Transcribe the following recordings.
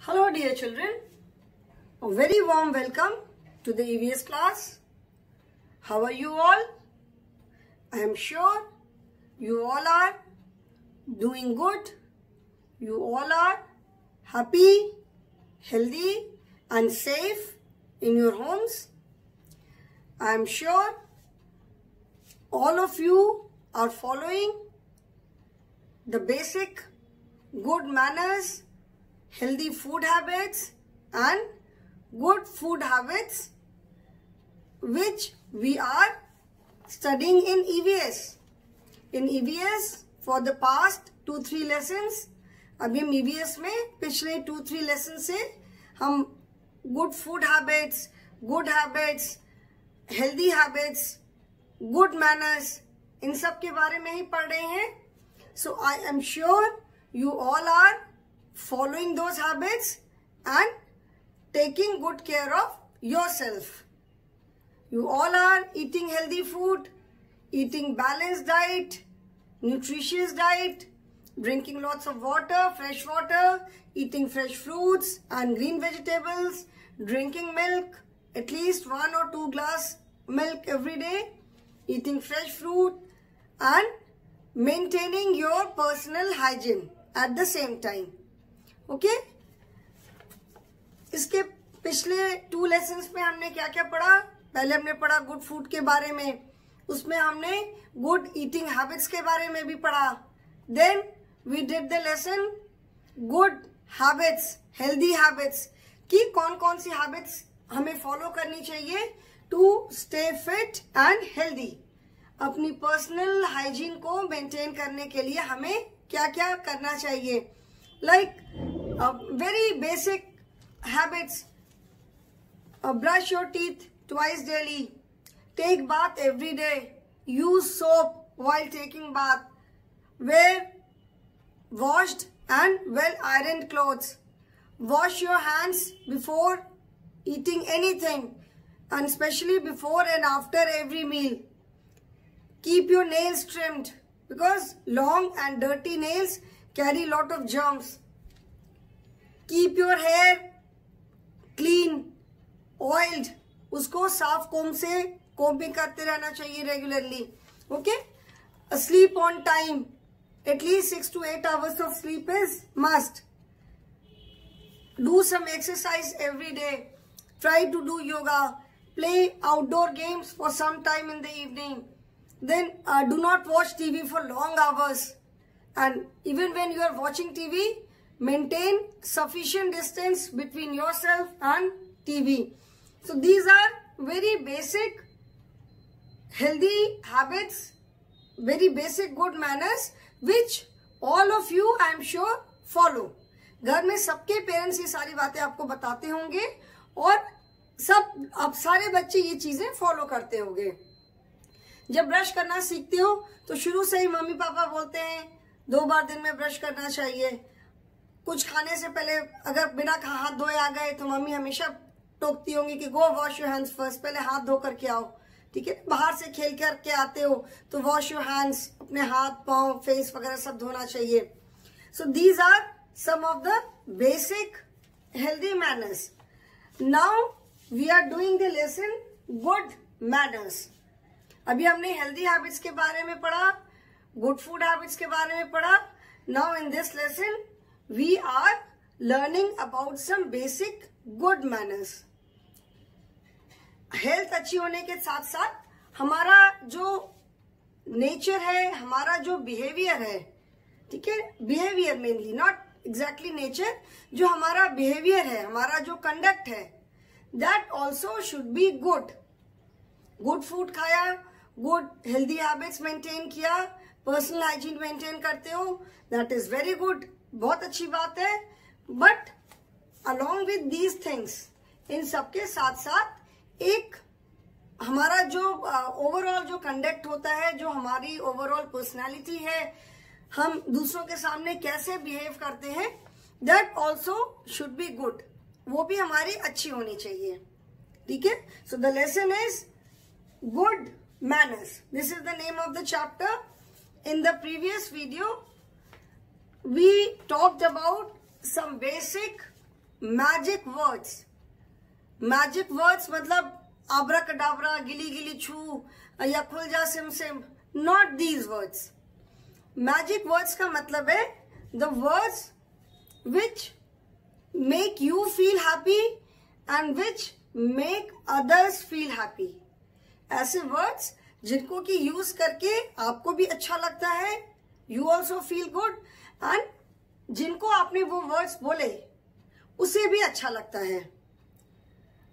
Hello dear children, a very warm welcome to the EVS class. How are you all? I am sure you all are doing good. You all are happy, healthy and safe in your homes. I am sure all of you are following the basic good manners, healthy food habits and good food habits which we are studying in EVS. In EVS for the past 2-3 lessons, अभी हम EVS में पिछले 2-3 lessons से हम good food habits, healthy habits, good manners इन सब के बारे में ही पढ़ रहे हैं. So I am sure you all are following those habits and taking good care of yourself. You all are eating healthy food, eating balanced diet, nutritious diet, drinking lots of water, fresh water, eating fresh fruits and green vegetables, drinking milk, at least 1 or 2 glass milk every day, eating fresh fruit and maintaining your personal hygiene at the same time. Okay? इसके पिछले 2 lessons में हमने क्या क्या पढ़ा? पहले हमने पढ़ा गुड फूड के बारे में, उसमें हमने गुड ईटिंग हैबिट्स के बारे में भी पढ़ा. Then we did the lesson good habits, healthy habits की कौन कौन सी हैबिट्स हमें फॉलो करनी चाहिए to stay fit and healthy. अपनी पर्सनल हाइजीन को मेंटेन करने के लिए हमें क्या क्या करना चाहिए. Like very basic habits. Brush your teeth twice daily. Take bath every day. Use soap while taking bath. Wear washed and well ironed clothes. Wash your hands before eating anything and especially before and after every meal. Keep your nails trimmed because long and dirty nails carry lot of germs. Keep your hair clean, oiled. उसको साफ कोम से combing करते रहना चाहिए regularly. Okay? Sleep on time. At least 6 to 8 hours of sleep is must. Do some exercise every day. Try to do yoga. Play outdoor games for some time in the evening. Then do not watch TV for long hours. And even when you are watching TV, maintain sufficient distance between yourself and TV. So these are very basic healthy habits, very basic good manners which all of you I am sure follow. घर में सबके parents ये सारी बातें आपको बताते होंगे और सब अब सारे बच्चे ये चीजें फॉलो करते होंगे. जब ब्रश करना सीखते हो तो शुरू से ही मम्मी पापा बोलते हैं 2 बार दिन में ब्रश करना चाहिए. कुछ खाने से पहले अगर बिना हाथ धोए आ गए तो मम्मी हमेशा टोकती होंगी कि गो वॉश योर हैंड्स फर्स्ट, पहले हाथ धो करके आओ. ठीक है? बाहर से खेल करके आते हो तो वॉश योर हैंड्स, अपने हाथ पांव फेस वगैरह सब धोना चाहिए. So these are some of the basic healthy manners. Now we are doing the lesson good manners. अभी हमने हेल्दी हैबिट्स के बारे में पढ़ा, गुड फूड हैबिट्स के बारे में पढ़ा. Now in this lesson we are learning about some basic good manners. Health अच्छी होने के साथ साथ हमारा जो नेचर है, हमारा जो बिहेवियर है, ठीक है, behaviour mainly, not exactly nature, जो हमारा बिहेवियर है, हमारा जो कंडक्ट है, that also should be good. Good food खाया, गुड हेल्दी हैबिट्स मेंटेन किया, पर्सनल हाइजीन मेंटेन करते हो, दैट इज वेरी गुड, बहुत अच्छी बात है. But along with these things, इन सबके साथ साथ एक हमारा जो ओवरऑल जो कंडक्ट होता है, जो हमारी ओवरऑल पर्सनालिटी है, हम दूसरों के सामने कैसे बिहेव करते हैं, that also should be good. वो भी हमारी अच्छी होनी चाहिए. ठीक है? So the lesson is good manners. This is the name of the chapter. In the previous video we talked about some basic magic words. Magic words मतलब आब्राकडाब्रा, गिली गिली छू या खुल जा SIM SIM. Not these words. Magic words का मतलब है the words which make you feel happy and which make others feel happy. ऐसे वर्ड्स जिनको कि यूज करके आपको भी अच्छा लगता है, you also feel good, and जिनको आपने वो वर्ड्स बोले उसे भी अच्छा लगता है.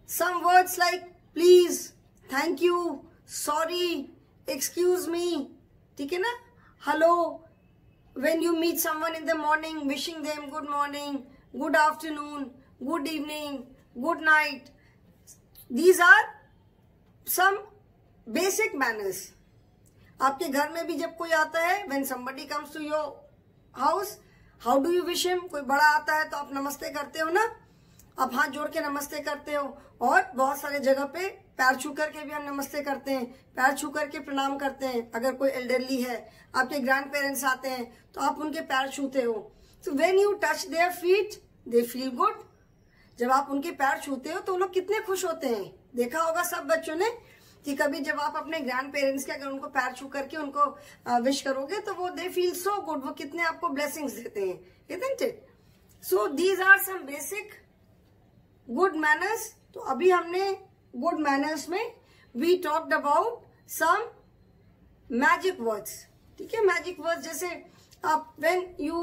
Some words like please, thank you, sorry, excuse me, ठीक है ना, hello, when you meet someone in the morning, wishing them good morning, good afternoon, good evening, good night. These are some basic manners. आपके घर में भी जब कोई आता है, when somebody comes to your house, how do you wish him? कोई बड़ा आता है तो आप नमस्ते करते हो ना, आप हाथ जोड़ के नमस्ते करते हो. और बहुत सारे जगह पे पैर छू करके भी हम नमस्ते करते हैं, पैर छू करके प्रणाम करते हैं. अगर कोई एल्डरली है, आपके ग्रैंड पेरेंट्स आते हैं तो आप उनके पैर छूते हो. So when you touch their feet they feel good. जब आप उनके पैर छूते हो तो वो लोग कितने खुश होते हैं. देखा होगा सब बच्चों ने कि कभी जब आप अपने ग्रैंड पेरेंट्स के अगर उनको पैर छू करके उनको विश करोगे तो वो दे फील सो गुड. वो कितने आपको ब्लेसिंग्स देते हैं, isn't it? So these are some basic good manners. तो अभी हमने गुड मैनर्स में we talked about some magic words. ठीक है, मैजिक वर्ड्स जैसे आप when you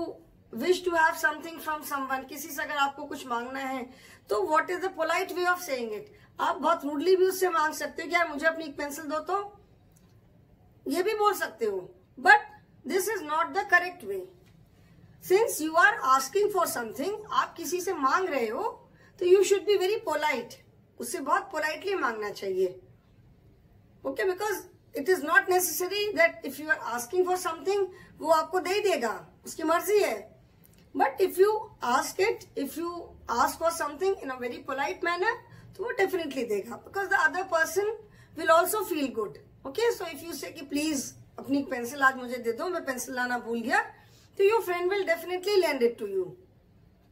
wish to have something from someone, किसी से अगर आपको कुछ मांगना है तो what is the polite way of saying it. आप बहुत रूडली भी उससे मांग सकते हो कि यार मुझे अपनी एक पेंसिल दो, तो ये भी बोल सकते हो, but this is not the correct way. Since you are asking for something, आप किसी से मांग रहे हो तो you should be very polite. उससे बहुत पोलाइटली मांगना चाहिए. Okay, because it is not necessary that if you are asking for something वो आपको दे देगा, उसकी मर्जी है. But if you ask it, if you ask for something in a very polite manner, तो वो डेफिनेटली देगा, because the other person will also feel good. Okay, so if you से कि प्लीज अपनी पेंसिल आज मुझे दे दो, मैं पेंसिल लाना भूल गया, तो your friend will definitely lend it to you.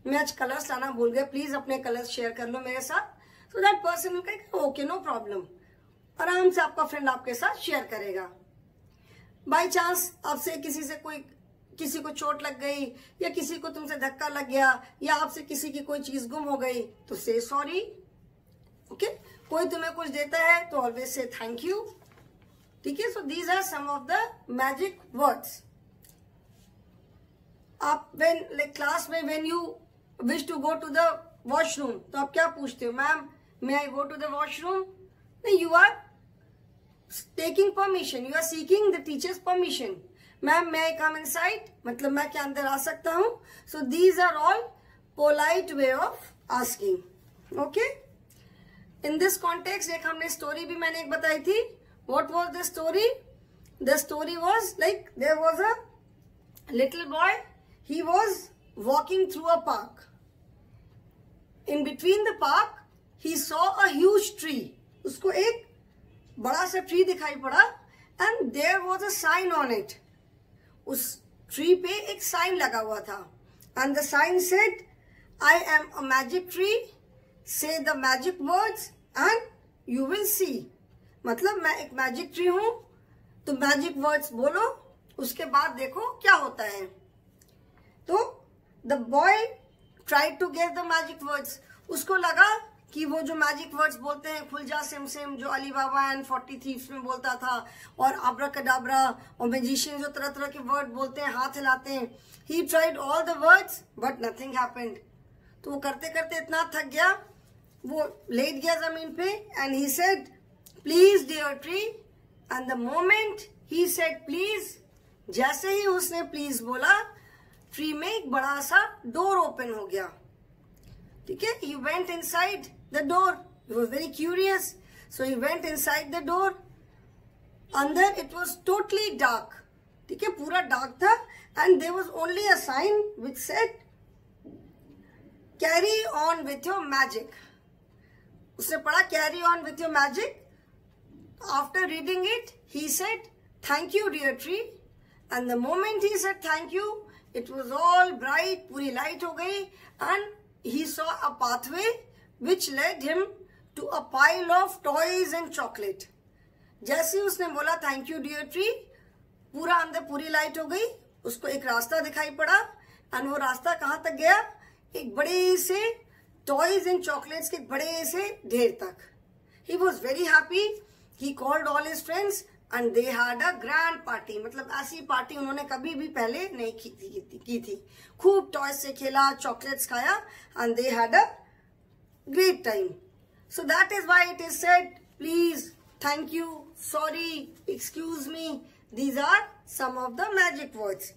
मैं आज कलर्स लाना भूल गया, प्लीज अपने कलर्स शेयर कर लो मेरे साथ. सो दैट पर्सन विल कहेगा ओके नो प्रॉब्लम, आराम से आपका फ्रेंड आपके साथ शेयर करेगा. बाय चांस आपसे किसी को चोट लग गई, या किसी को तुमसे धक्का लग गया, या आपसे किसी की कोई चीज गुम हो गई, तो से सॉरी. ओके, कोई तुम्हें कुछ देता है तो ऑलवेज से थैंक यू. ठीक है, so these are some of the magic words. आप क्लास में when you wish to go to the washroom, तो आप क्या पूछते हो, ma'am may I go to the washroom? नहीं, you are taking permission, you are seeking the teacher's permission. Ma'am may I come inside, मतलब मैं क्या अंदर आ सकता हूं. So these are all polite way of asking. Okay, in this context एक हमने स्टोरी भी मैंने एक बताई थी. What was the story? The story was like there was a little boy, he was walking through a park. In between the park, he saw a huge tree. उसको एक बड़ा सा ट्री दिखाई पड़ा, and there was a sign on it. उस tree पे एक sign लगा हुआ था, and the sign said, I am a magic tree. Say the magic words and you will see. मतलब मैं एक मैजिक ट्री हूं, तो मैजिक वर्ड्स बोलो, उसके बाद देखो क्या होता है. तो the boy tried to get the magic words. उसको लगा कि वो जो मैजिक वर्ड्स बोलते हैं, खुल जा सिम सिम, जो अली बाबा एंड 40 थीव्स में बोलता था, और आब्राकडाब्रा और मैजिशियन जो तरह तरह के वर्ड बोलते हैं, हाथ हिलाते हैं, he tried all the words but nothing happened. तो वो करते करते इतना थक गया, वो लेट गया जमीन पे, and he said please dear tree. And the moment he said please, जैसे ही उसने प्लीज बोला, ट्री में एक बड़ा सा डोर ओपन हो गया. ठीक है, he went inside the door. He was very curious, so he went inside the door. अंदर it was totally dark. ठीक है, पूरा डार्क था, and there was only a sign which said carry on with your magic. उसने पढ़ा carry on with your magic. After reading it, he said thank you dear tree. And the moment he said thank you, it was all bright, पूरी light हो गई, and he saw a pathway which led him to a pile of toys and chocolate. जैसे ही उसने बोला thank you dear tree, पूरा अंदर पूरी लाइट हो गई, उसको एक रास्ता दिखाई पड़ा, और वो रास्ता कहाँ तक गया, एक बड़े से टॉयज एंड चॉकलेट्स के बड़े से ढेर तक. He was very happy. He called all his friends and they had a grand party. मतलब ऐसी पार्टी उन्होंने कभी भी पहले नहीं की थी. खूब टॉयज से खेला, चॉकलेट्स खाया, and they had a great time. So that is why it is said, please, thank you, sorry, excuse me. These are some of the magic words.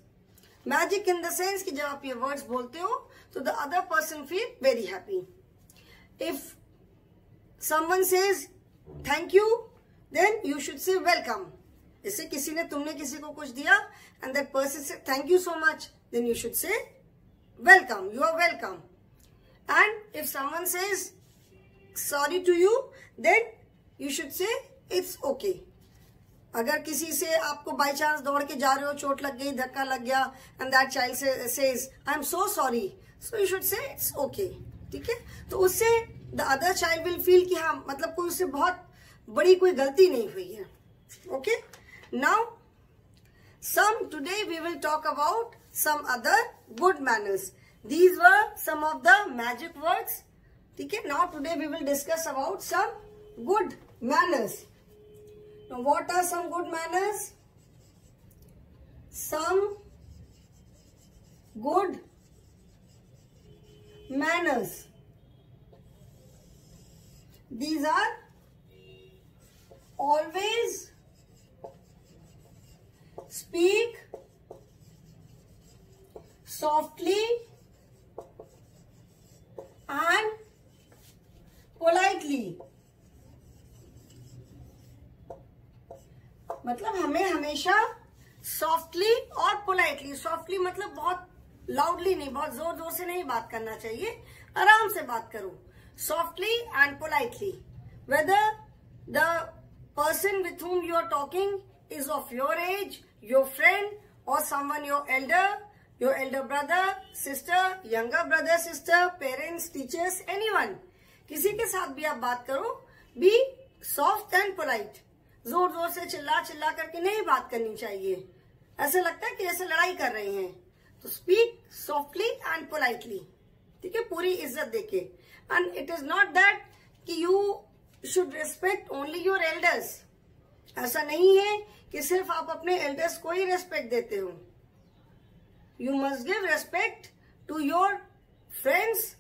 Magic in the sense कि जब आप ये words बोलते हो तो the other person feel very happy. If someone says thank you, then you should say welcome. जैसे किसी ने, तुमने किसी को कुछ दिया and that person said thank you so much, then you should say welcome, you are welcome. And if someone says sorry to you, then you should say it's okay. अगर किसी से आपको बाई चांस दौड़ के जा रहे हो, चोट लग गई, धक्का लग गया, and that child says I am so sorry, so you should say it's okay. ठीक है, तो उससे the other child will feel कि हाँ, मतलब कोई उससे बहुत बड़ी कोई गलती नहीं हुई है. Okay, now today we will talk about some other good manners. These were some of the magic words. ठीक है, now today we will discuss about some good manners. Now what are some good manners? Some good manners. These are always speak softly and politely. मतलब हमें हमेशा softly और politely, softly मतलब बहुत loudly नहीं, बहुत जोर जोर से नहीं बात करना चाहिए, आराम से बात करो. Softly and politely, whether the person with whom you are talking is of your age, your friend, or someone your elder brother, sister, younger brother, sister, parents, teachers, anyone. किसी के साथ भी आप बात करो, be soft and polite. जोर जोर से चिल्ला चिल्ला करके नहीं बात करनी चाहिए, ऐसा लगता है कि जैसे लड़ाई कर रहे हैं. तो स्पीक सॉफ्टली एंड पोलाइटली. ठीक है, पूरी इज्जत देके. And it is not that कि you should respect only your elders. ऐसा नहीं है कि सिर्फ आप अपने एल्डर्स को ही रेस्पेक्ट देते हो. You must give respect to your friends,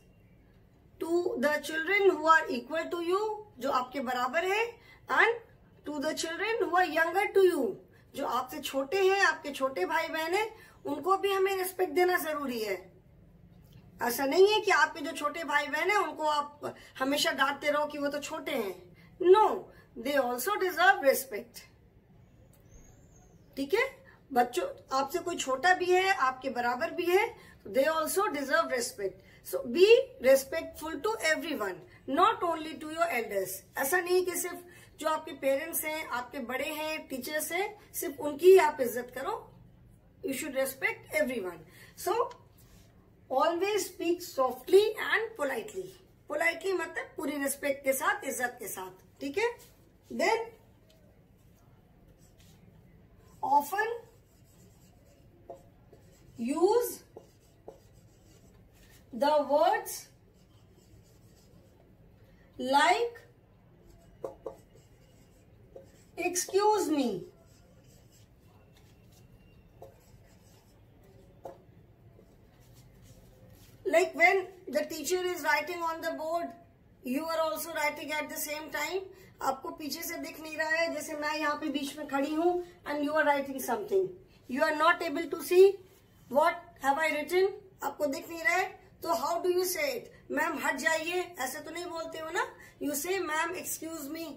to the children who are equal to you, जो आपके बराबर है, and to the children who are younger to you, जो आपसे छोटे हैं, आपके छोटे भाई बहन हैं, उनको भी हमें रिस्पेक्ट देना जरूरी है. ऐसा नहीं है कि आपके जो छोटे भाई बहन हैं उनको आप हमेशा डांटते रहो कि वो तो छोटे हैं. No, they also deserve respect. ठीक है, बच्चों, आपसे कोई छोटा भी है, आपके बराबर भी है, तो they also deserve respect. So be respectful to everyone, not only to your elders. ऐसा नहीं कि सिर्फ जो आपके पेरेंट्स हैं, आपके बड़े हैं, टीचर्स हैं, सिर्फ उनकी ही आप इज्जत करो. You should respect everyone. So always speak softly and politely. Politely मतलब पूरी रिस्पेक्ट के साथ, इज्जत के साथ. ठीक है, then often use the words like excuse me. Like when the teacher is writing on the board, you are also writing at the same time. आपको पीछे से दिख नहीं रहा है, जैसे मैं यहाँ पे बीच में खड़ी हूँ and you are writing something. You are not able to see what have I written. आपको दिख नहीं रहा है, तो how do you say it? Ma'am हट जाइए, ऐसे तो नहीं बोलते हो ना. You say ma'am excuse me.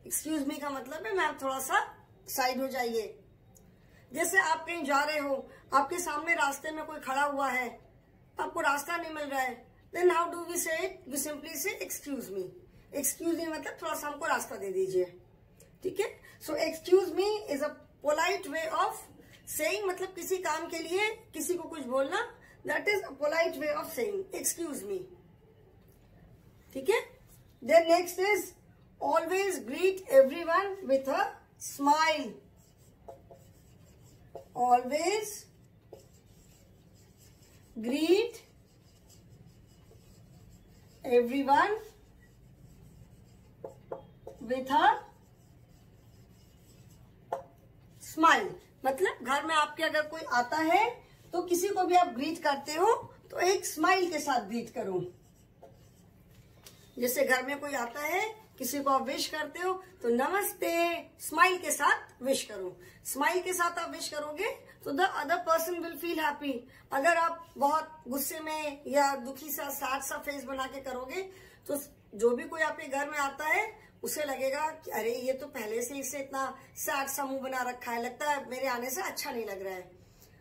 excuse me का मतलब है मैम थोड़ा सा साइड हो जाइए. जैसे आप कहीं जा रहे हो, आपके सामने रास्ते में कोई खड़ा हुआ है, आपको रास्ता नहीं मिल रहा है, देन हाउ डू वी से it? We simply say excuse me. Excuse me मतलब थोड़ा सा हमको रास्ता दे दीजिए. ठीक है, so excuse me is a polite way of saying, मतलब किसी काम के लिए किसी को कुछ बोलना, that is a polite way of saying excuse me. ठीक है. Then next is always greet everyone with a smile. Always greet everyone with a smile. मतलब घर में आपके अगर कोई आता है तो किसी को भी आप ग्रीट करते हो तो एक स्माइल के साथ ग्रीट करो. जैसे घर में कोई आता है, किसी को आप विश करते हो तो नमस्ते स्माइल के साथ विश करो. स्माइल के साथ आप विश करोगे तो the other person will feel happy. अगर आप बहुत गुस्से में या दुखी सा सैड सा फेस बना के करोगे तो जो भी कोई आपके घर में आता है उसे लगेगा कि अरे ये तो पहले से इसे इतना सैड सा मुंह बना रखा है, लगता है मेरे आने से अच्छा नहीं लग रहा है.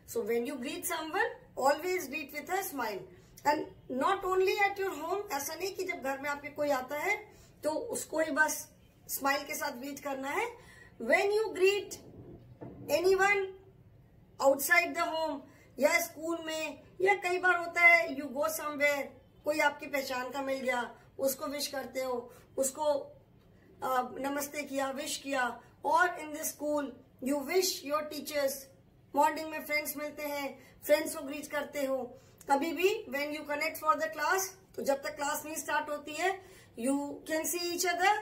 So when you greet someone always greet with a smile. And not only at your home. ऐसा नहीं कि जब घर में आपके कोई आता है तो उसको ही बस स्माइल के साथ ग्रीट करना है. When you greet anyone outside the home या स्कूल में, या कई बार होता है यू गो समवेयर, कोई आपकी पहचान का मिल गया, उसको विश करते हो, उसको नमस्ते किया, विश किया. और in the school you wish your teachers. Morning में फ्रेंड्स मिलते हैं, फ्रेंड्स को ग्रीट करते हो. कभी भी when you connect for the class, तो जब तक क्लास नहीं स्टार्ट होती है you can see each other,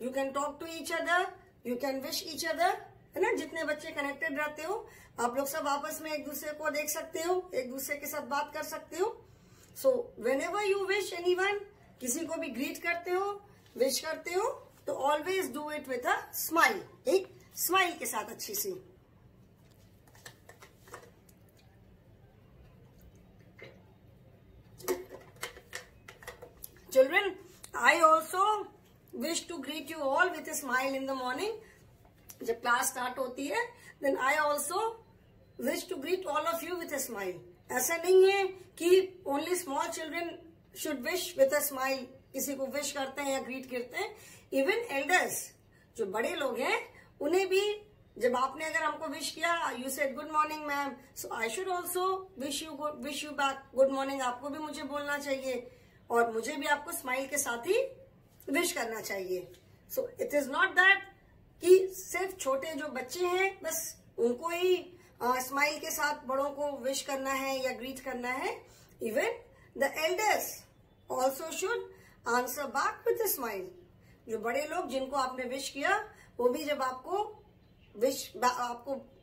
you can talk to each other, you can wish each other, है ना. जितने बच्चे कनेक्टेड रहते हो आप लोग सब आपस में एक दूसरे को देख सकते हो, एक दूसरे के साथ बात कर सकते हो. So when ever you wish anyone, किसी को भी ग्रीट करते हो, विश करते हो, तो always do it with a smile. एक स्माइल के साथ अच्छी सी. Children, I also wish to greet you all with a smile in the morning. जब क्लास स्टार्ट होती है then I also wish to greet all of you with a smile. ऐसा नहीं है कि only small children should wish with a smile, किसी को wish करते हैं या ग्रीट करते हैं. इवन एल्डर्स, जो बड़े लोग हैं, उन्हें भी जब आपने अगर हमको विश किया, you said good morning ma'am, so I should also wish you back good morning. आपको भी मुझे बोलना चाहिए और मुझे भी आपको स्माइल के साथ ही विश करना चाहिए. So it is not that कि सिर्फ छोटे जो बच्चे हैं बस उनको ही स्माइल के साथ बड़ों को विश करना है या ग्रीट करना है. Even the elders also should answer back with a smile. जो बड़े लोग जिनको आपने विश किया वो भी जब आपको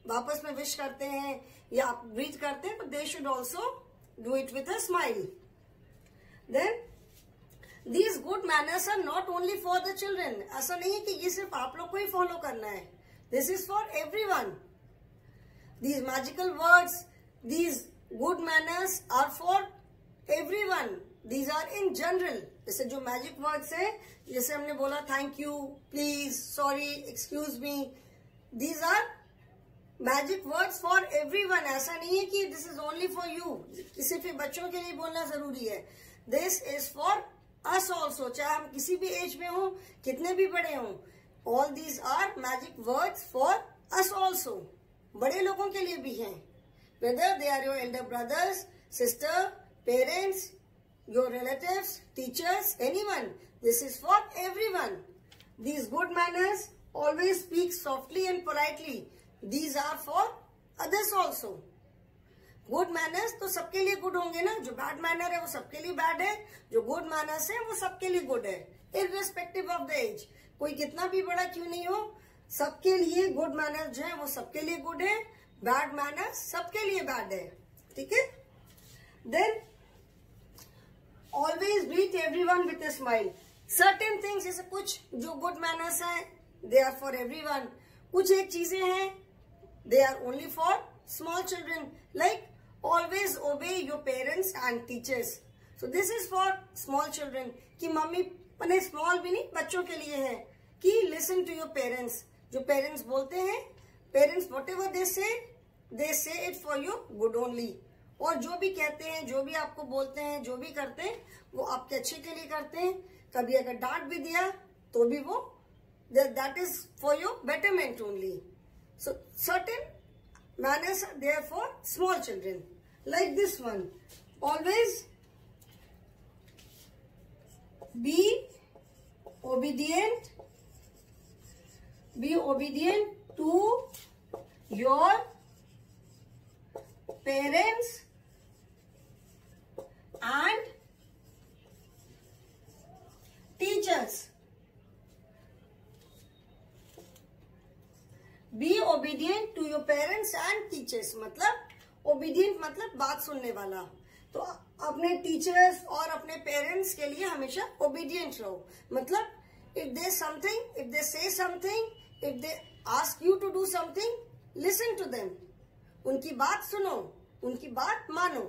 वापस में विश करते हैं या आप ग्रीट करते हैं तो they should also do it with a smile. Then these good manners are not only for the children. ऐसा नहीं है कि ये सिर्फ आप लोग को ही फॉलो करना है. This is for everyone. These magical words, these good manners are for everyone. These are in general. जैसे जो मैजिक वर्ड्स हैं, जैसे हमने बोला thank you, please, sorry, excuse me, these are magic words for everyone. ऐसा नहीं है कि this is only for you, सिर्फ बच्चों के लिए बोलना जरूरी है. This is for us also, चाहे हम किसी भी एज में हो, कितने भी बड़े हों. All these are magic words for us also. बड़े लोगों के लिए भी हैं, whether they are your elder brothers, sister, parents, your relatives, teachers, anyone. This is for everyone. These good manners always speak softly and politely. These are for others also. Good manners तो सबके लिए good होंगे ना. जो bad manner है वो सबके लिए बैड है, जो गुड मैनर्स है वो सबके लिए गुड है, इररिस्पेक्टिव ऑफ द एज. कोई कितना भी बड़ा क्यों नहीं हो, सबके लिए गुड मैनर्स जो है वो सबके लिए गुड है, बैड मैनर्स सबके लिए बैड है. ठीक है. Then always greet everyone with a smile. Certain things, जैसे कुछ जो गुड मैनर्स हैं दे आर फॉर एवरीवन. कुछ एक चीजें हैं they are only for small children, like always obey your parents and teachers. So this is for small children. कि मम्मी, मैंने स्मॉल भी नहीं, बच्चों के लिए है कि लिसन टू योर पेरेंट्स. जो पेरेंट्स बोलते हैं, parents whatever they say it for your good only. और जो भी कहते हैं, जो भी आपको बोलते हैं, जो भी करते हैं वो आपके अच्छे के लिए करते हैं. कभी अगर डांट भी दिया तो भी वो that is for your betterment only. So certain manners are there for small children, like this one. Always Be obedient. Be obedient to your parents and teachers. Be obedient to your parents and teachers. मतलब obedient मतलब बात सुनने वाला. तो अपने teachers और अपने parents के लिए हमेशा obedient रहो. मतलब if they something, if they say something, if they ask you to do something, listen to them. उनकी बात सुनो, उनकी बात मानो.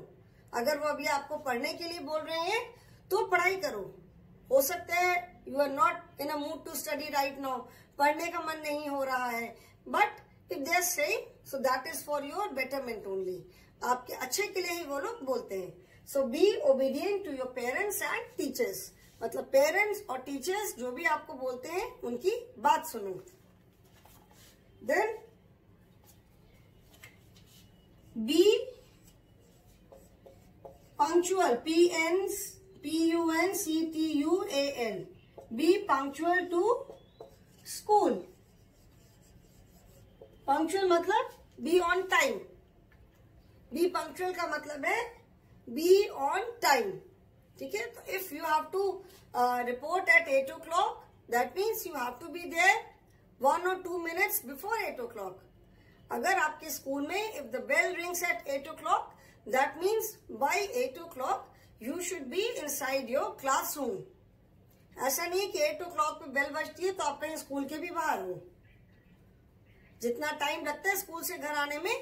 अगर वो अभी आपको पढ़ने के लिए बोल रहे हैं तो पढ़ाई करो. हो सकता है you are not in a mood to study right now, पढ़ने का मन नहीं हो रहा है, but if they are saying so that is for your betterment only. आपके अच्छे के लिए ही वो लोग बोलते हैं. So be obedient to your parents and teachers. मतलब पेरेंट्स और टीचर्स जो भी आपको बोलते हैं उनकी बात सुनो. Then be punctual. P-U-N-C-T-U-A-L. Be punctual to school. Punctual मतलब be on time. Be punctual का मतलब है be on time. ठीक है. तो if you have to report at 8 o'clock, that means you have to be there 1 or 2 minutes before 8 o'clock. अगर आपके school में if the bell rings at 8 o'clock, that means by 8 o'clock you should be inside your classroom. ऐसा नहीं कि 8 o'clock पे bell बजती है तो आप कहीं स्कूल के भी बाहर हो. जितना टाइम लगता है स्कूल से घर आने में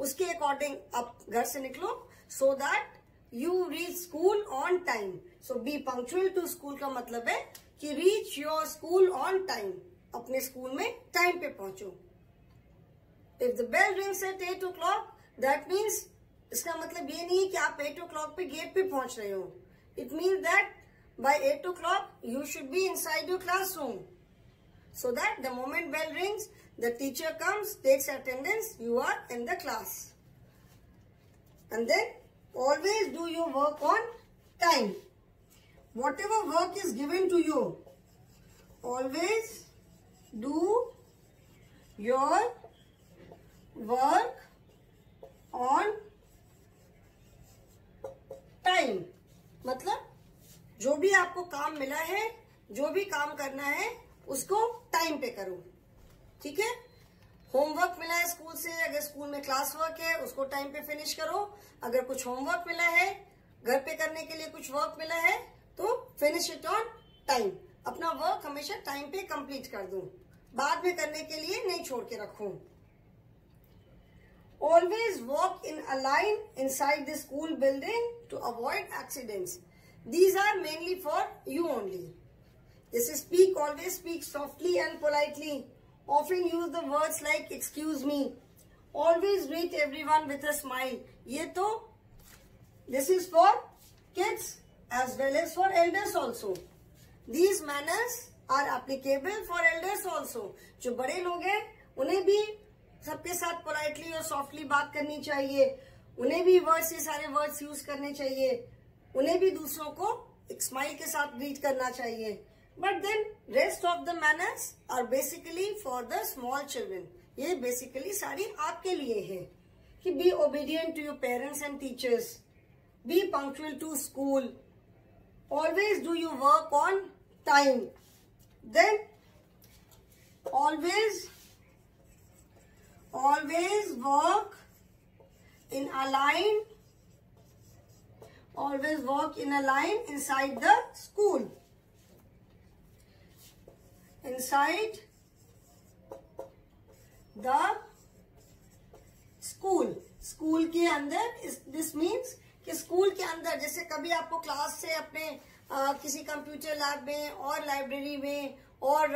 उसके अकॉर्डिंग आप घर से निकलो, so that you reach school on time. So be punctual to school का मतलब है कि reach your school on time. अपने स्कूल में टाइम पे पहुंचो. If the bell rings at 8 o'clock, that means इसका मतलब ये नहीं कि आप 8 o'clock पे गेट पे पहुंच रहे हो. It means that by 8 o'clock you should be inside your classroom, so that the moment bell rings, the teacher comes, takes attendance, you are in the class. And then always do your work on time. Whatever work is given to you, always do your work on time. मतलब जो भी आपको काम मिला है, जो भी काम करना है उसको टाइम पे करो. ठीक है. होमवर्क मिला है स्कूल से, अगर स्कूल में क्लास वर्क है उसको टाइम पे फिनिश करो. अगर कुछ होमवर्क मिला है, घर पे करने के लिए कुछ वर्क मिला है तो फिनिश इट ऑन टाइम. अपना वर्क हमेशा टाइम पे कंप्लीट कर दो, बाद में करने के लिए नहीं छोड़ के रखो. Always walk in a line inside the school building to avoid accidents. These are mainly for you only. This is speak, always speak softly and politely. Often use the words like excuse me. Always greet everyone with a smile. This is for kids as well as for elders also. These manners are applicable for elders also. जो बड़े लोग हैं उन्हें भी सबके साथ politely और softly बात करनी चाहिए. उन्हें भी वर्ड्स, ये सारे वर्ड्स यूज करने चाहिए. उन्हें भी दूसरों को एक स्माइल के साथ ग्रीट करना चाहिए. But then rest of the manners are basically for the small children. ये बेसिकली सारी आपके लिए है कि be obedient to your parents and teachers, be punctual to school, always do your work on time, then always work in a line, always walk in a line inside the school, inside the school. School के अंदर, this means कि school के अंदर जैसे कभी आपको class से अपने किसी कंप्यूटर लैब में और लाइब्रेरी में और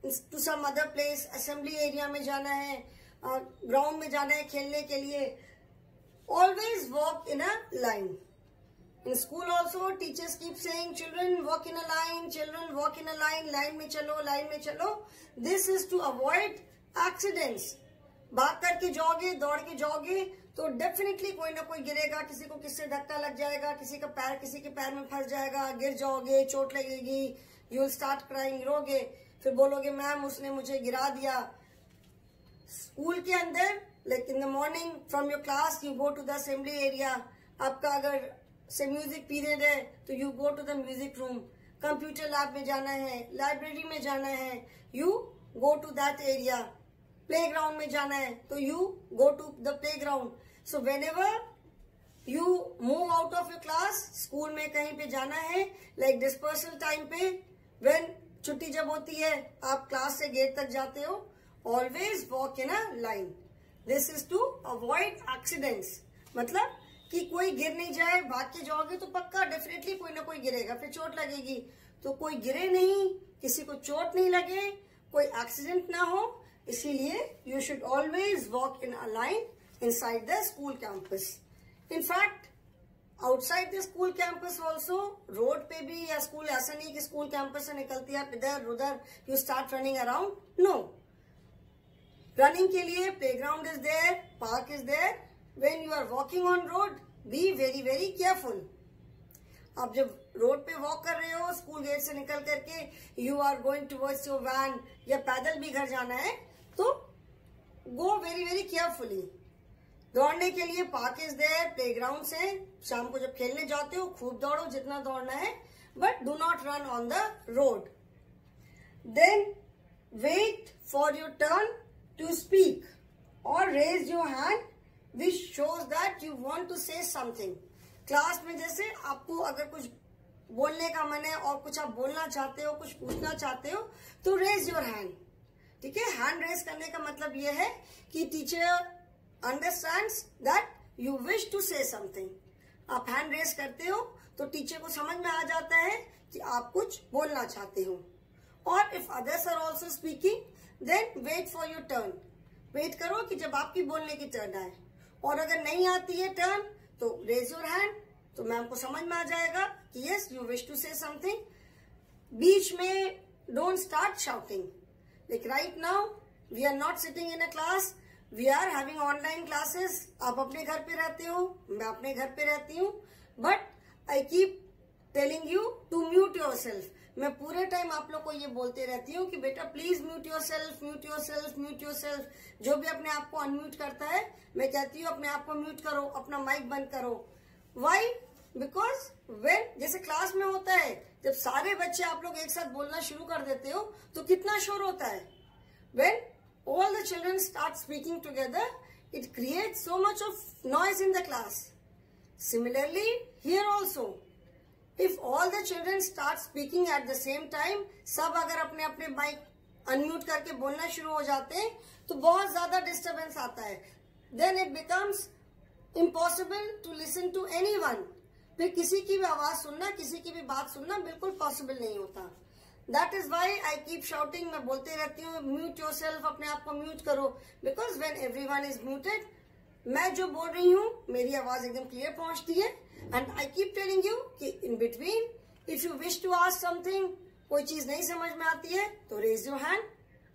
to some other place, assembly area में जाना है, ग्राउंड में जाना है खेलने के लिए, always walk in a line. In school also teachers keep saying children walk in a line, children walk in a line, line में चलो, लाइन में चलो. This is to avoid accidents. भाग करके जाओगे, दौड़ के जाओगे तो डेफिनेटली कोई ना कोई गिरेगा, किसी को किससे धक्का लग जाएगा, किसी का पैर किसी के पैर में फंस जाएगा, गिर जाओगे, चोट लगेगी, यू विल स्टार्ट क्राइंग, रोगे, फिर बोलोगे मैम उसने मुझे गिरा दिया। स्कूल के अंदर like in the morning from your class you go to the assembly area, आपका अगर से म्यूजिक पीरियड है तो you go to the music room, computer lab में जाना है, लाइब्रेरी में जाना है, you go to that area, playground में जाना है तो you go to the playground. So whenever you move out of your class, school में कहीं पे जाना है लाइक डिस्पर्सल टाइम पे, व्हेन छुट्टी जब होती है आप क्लास से गेट तक जाते हो, always walk in a line. This is to avoid accidents, मतलब कि कोई गिर नहीं जाए, भाग के जाओगे तो पक्का डेफिनेटली कोई ना कोई गिरेगा, फिर चोट लगेगी, तो कोई गिरे नहीं, किसी को चोट नहीं लगे, कोई एक्सीडेंट ना हो, इसीलिए you should always walk in a line inside the school campus. In fact outside the school campus also, road पे भी या स्कूल, ऐसा नहीं कि स्कूल कैंपस से निकलती है इधर उधर you start running around, no, running के लिए playground is there, park is there. When you are walking on road, be very very careful. आप जब रोड पे वॉक कर रहे हो स्कूल गेट से निकल करके, you are going towards your van, या पैदल भी घर जाना है तो गो वेरी वेरी केयरफुली। दौड़ने के लिए पार्क इज देयर, प्लेग्राउंड से, शाम को जब खेलने जाते हो खूब दौड़ो जितना दौड़ना है, but do not run on the road. Then wait for your turn to speak और raise your hand which shows that you want to say something. Class में जैसे आपको अगर कुछ बोलने का मन है और कुछ आप बोलना चाहते हो, कुछ पूछना चाहते हो, तो रेज योर हैंड, ठीक है। हैंड रेज करने का मतलब ये है कि teacher understands that you wish to say something. आप हैंड रेज करते हो तो टीचर को समझ में आ जाता है कि आप कुछ बोलना चाहते हो। और if others are also speaking then wait for your turn, wait करो कि जब आपकी बोलने की टर्न आए, और अगर नहीं आती है टर्न तो रेज योर हैंड, तो मैम को समझ में आ जाएगा कि yes you wish to say something. बीच में don't start shouting, like right now we are not sitting in a class, we are having online classes. आप अपने घर पे रहते हो, मैं अपने घर पे रहती हूँ, but I keep telling you to mute yourself. मैं पूरे टाइम आप लोग को ये बोलते रहती हूँ कि बेटा please mute your self, mute your self, mute your self. जो भी अपने आप को अनम्यूट करता है मैं कहती हूँ अपने आप को म्यूट करो, अपना माइक बंद करो। वाई? बिकॉज वेन जैसे क्लास में होता है, जब सारे बच्चे आप लोग एक साथ बोलना शुरू कर देते हो तो कितना शोर होता है। When all the children start speaking together it creates so much of noise in the class. Similarly here also if all the children start speaking at the same time, सब अगर अपने अपने माइक अनम्यूट करके बोलना शुरू हो जाते हैं तो बहुत ज्यादा डिस्टरबेंस आता है। then it becomes impossible to listen to anyone. फिर किसी की भी आवाज सुनना, किसी की भी बात सुनना बिल्कुल पॉसिबल नहीं होता। That is why I keep shouting, मैं बोलते रहती हूँ म्यूट योर सेल्फ, अपने आप को म्यूट करो, because when everyone is muted, मैं जो बोल रही हूँ मेरी आवाज एकदम क्लियर पहुंचती है। And I keep telling you कि in between if you wish to ask something, कोई चीज नहीं समझ में आती है तो रेज योर हैंड।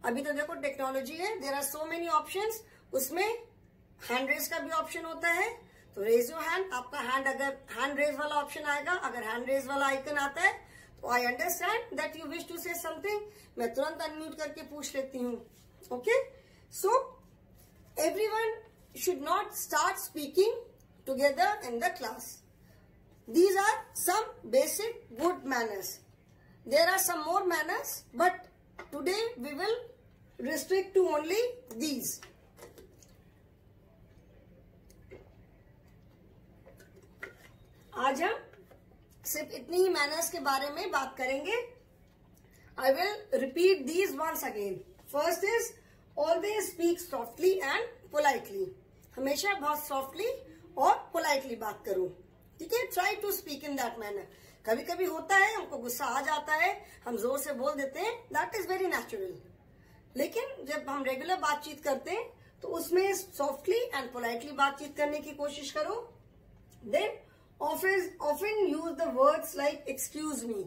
अभी तो देखो टेक्नोलॉजी है, there are so many options, उसमें हैंड रेज का भी ऑप्शन होता है, तो रेज योर हैंड। आपका हैंड अगर हैंड रेज वाला ऑप्शन आएगा, अगर हैंड रेज वाला आइकन आता है तो I understand that you wish to say something, मैं तुरंत अनम्यूट करके पूछ लेती हूँ। Okay, so everyone should not start speaking together in the class. These are some basic good manners. There are some more manners, but today we will restrict to only these. आज हम सिर्फ इतनी ही manners के बारे में बात करेंगे। I will repeat these once again. First is always speak softly and politely. हमेशा बहुत सॉफ्टली और पोलाइटली बात करो, ठीक है। Try to speak in that manner. कभी कभी होता है हमको गुस्सा आ जाता है, हम जोर से बोल देते हैं, दैट इज वेरी नेचुरल। लेकिन जब हम रेगुलर बातचीत करते हैं तो उसमें सॉफ्टली एंड पोलाइटली बातचीत करने की कोशिश करो। Then often use the words like excuse me.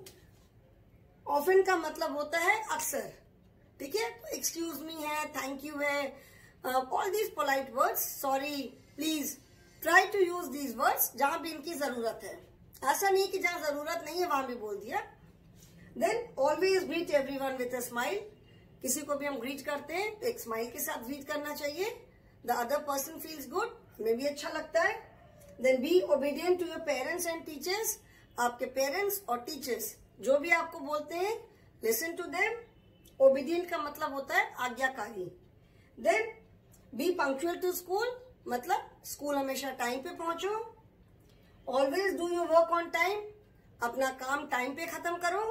Often का मतलब होता है अक्सर, ठीक है। एक्सक्यूज मी है, थैंक यू है, all these polite words, sorry, please try to use these words जहां भी इनकी जरूरत है। ऐसा नहीं कि जहां जरूरत नहीं है वहां भी बोल दिया। Then always greet everyone with a smile. किसी को भी हम ग्रीट करते हैं तो एक स्माइल के साथ ग्रीट करना चाहिए। The other person feels good, हमें भी अच्छा लगता है। Then be obedient to your parents and teachers. आपके पेरेंट्स और टीचर्स जो भी आपको बोलते हैं, लिसन टू देम। ओबीडियंट का मतलब होता है आज्ञाकारी। Then be punctual to school, मतलब स्कूल हमेशा टाइम पे पहुंचो। Always do your work on time, अपना काम टाइम पे खत्म करो।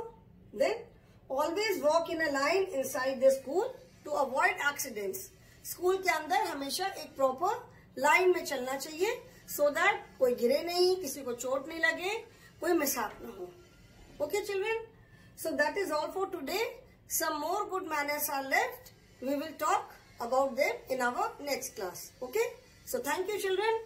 Then always walk in a line inside the school to avoid accidents. School के अंदर हमेशा एक प्रॉपर लाइन में चलना चाहिए, सो दैट कोई गिरे नहीं, किसी को चोट नहीं लगे, कोई मिसहैप ना हो। Okay children, so that is all for today. Some more good manners are left. We will talk about them in our next class. Okay, so thank you children.